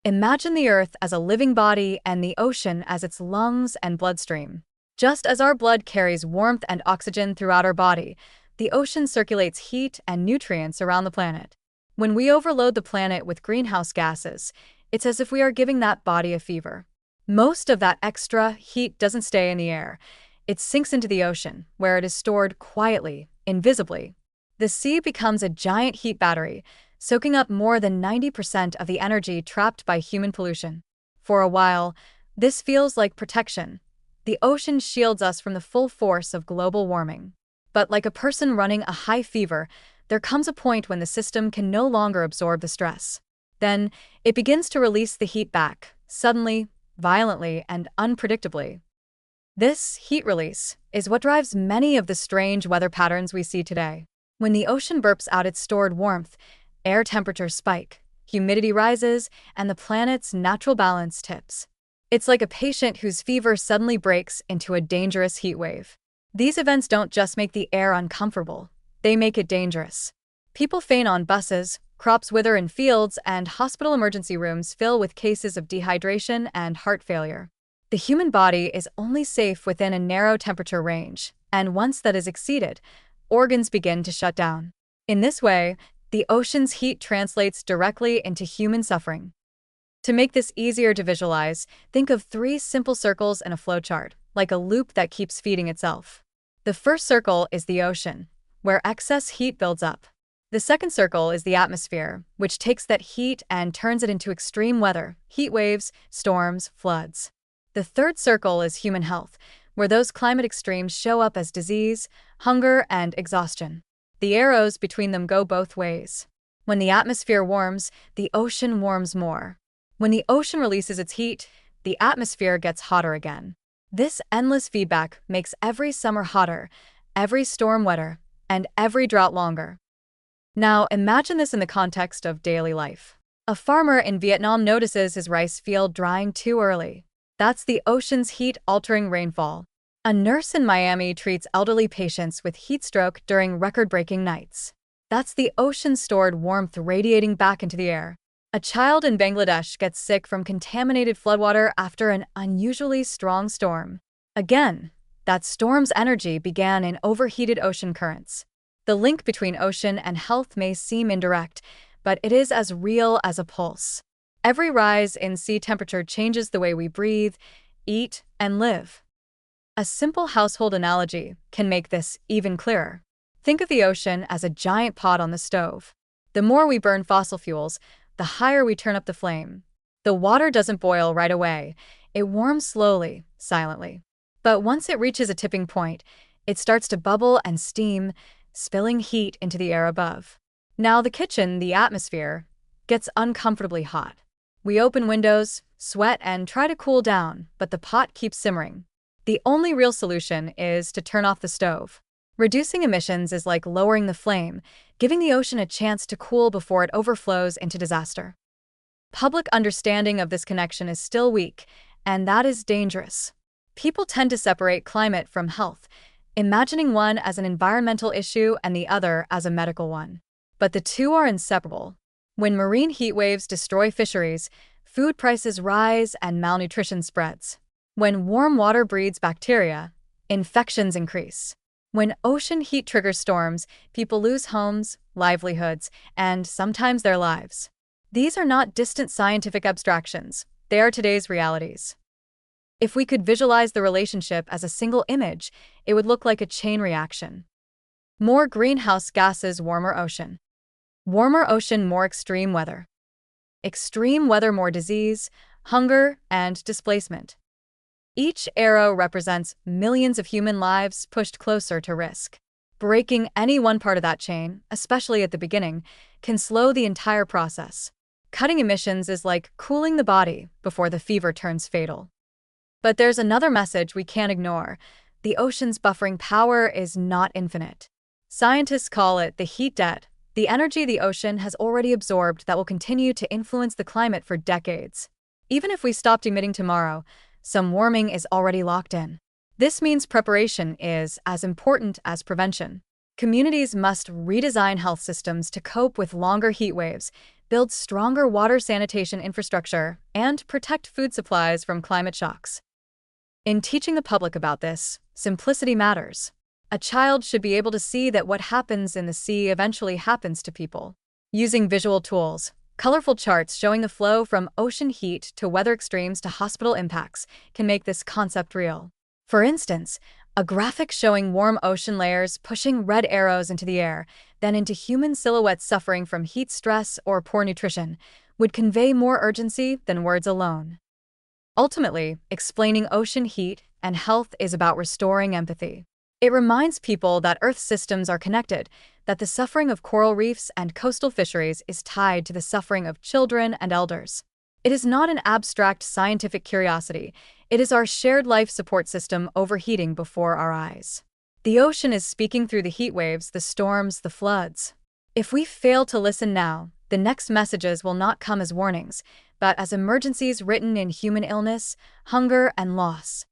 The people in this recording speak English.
Imagine the Earth as a living body and the ocean as its lungs and bloodstream. Just as our blood carries warmth and oxygen throughout our body, the ocean circulates heat and nutrients around the planet. When we overload the planet with greenhouse gases, it's as if we are giving that body a fever. Most of that extra heat doesn't stay in the air. It sinks into the ocean, where it is stored quietly, invisibly. The sea becomes a giant heat battery, soaking up more than 90% of the energy trapped by human pollution. For a while, this feels like protection. The ocean shields us from the full force of global warming. But like a person running a high fever, there comes a point when the system can no longer absorb the stress. Then, it begins to release the heat back, suddenly, violently, and unpredictably. This heat release is what drives many of the strange weather patterns we see today. When the ocean burps out its stored warmth, air temperatures spike, humidity rises, and the planet's natural balance tips. It's like a patient whose fever suddenly breaks into a dangerous heat wave. These events don't just make the air uncomfortable, they make it dangerous. People faint on buses, crops wither in fields, and hospital emergency rooms fill with cases of dehydration and heart failure. The human body is only safe within a narrow temperature range, and once that is exceeded, organs begin to shut down. In this way, the ocean's heat translates directly into human suffering. To make this easier to visualize, think of 3 simple circles in a flowchart, like a loop that keeps feeding itself. The first circle is the ocean, where excess heat builds up. The second circle is the atmosphere, which takes that heat and turns it into extreme weather, heat waves, storms, floods. The third circle is human health, where those climate extremes show up as disease, hunger, and exhaustion. The arrows between them go both ways. When the atmosphere warms, the ocean warms more. When the ocean releases its heat, the atmosphere gets hotter again. This endless feedback makes every summer hotter, every storm wetter, and every drought longer. Now, imagine this in the context of daily life. A farmer in Vietnam notices his rice field drying too early. That's the ocean's heat-altering rainfall. A nurse in Miami treats elderly patients with heat stroke during record-breaking nights. That's the ocean's stored warmth radiating back into the air. A child in Bangladesh gets sick from contaminated floodwater after an unusually strong storm. Again, that storm's energy began in overheated ocean currents. The link between ocean and health may seem indirect, but it is as real as a pulse. Every rise in sea temperature changes the way we breathe, eat, and live. A simple household analogy can make this even clearer. Think of the ocean as a giant pot on the stove. The more we burn fossil fuels, the higher we turn up the flame. The water doesn't boil right away. It warms slowly, silently. But once it reaches a tipping point, it starts to bubble and steam, spilling heat into the air above. Now the kitchen, the atmosphere, gets uncomfortably hot. We open windows, sweat, and try to cool down, but the pot keeps simmering. The only real solution is to turn off the stove. Reducing emissions is like lowering the flame, giving the ocean a chance to cool before it overflows into disaster. Public understanding of this connection is still weak, and that is dangerous. People tend to separate climate from health, imagining one as an environmental issue and the other as a medical one. But the two are inseparable. When marine heat waves destroy fisheries, food prices rise and malnutrition spreads. When warm water breeds bacteria, infections increase. When ocean heat triggers storms, people lose homes, livelihoods, and sometimes their lives. These are not distant scientific abstractions, they are today's realities. If we could visualize the relationship as a single image, it would look like a chain reaction. More greenhouse gases, warmer ocean. Warmer ocean, more extreme weather. Extreme weather, more disease, hunger, and displacement. Each arrow represents millions of human lives pushed closer to risk. Breaking any one part of that chain, especially at the beginning, can slow the entire process. Cutting emissions is like cooling the body before the fever turns fatal. But there's another message we can't ignore. The ocean's buffering power is not infinite. Scientists call it the heat debt, the energy the ocean has already absorbed that will continue to influence the climate for decades. Even if we stopped emitting tomorrow, some warming is already locked in. This means preparation is as important as prevention. Communities must redesign health systems to cope with longer heat waves, build stronger water sanitation infrastructure, and protect food supplies from climate shocks. In teaching the public about this, simplicity matters. A child should be able to see that what happens in the sea eventually happens to people. Using visual tools, colorful charts showing the flow from ocean heat to weather extremes to hospital impacts can make this concept real. For instance, a graphic showing warm ocean layers pushing red arrows into the air, then into human silhouettes suffering from heat stress or poor nutrition, would convey more urgency than words alone. Ultimately, explaining ocean heat and health is about restoring empathy. It reminds people that Earth's systems are connected, that the suffering of coral reefs and coastal fisheries is tied to the suffering of children and elders. It is not an abstract scientific curiosity, it is our shared life support system overheating before our eyes. The ocean is speaking through the heat waves, the storms, the floods. If we fail to listen now, the next messages will not come as warnings, but as emergencies written in human illness, hunger, and loss.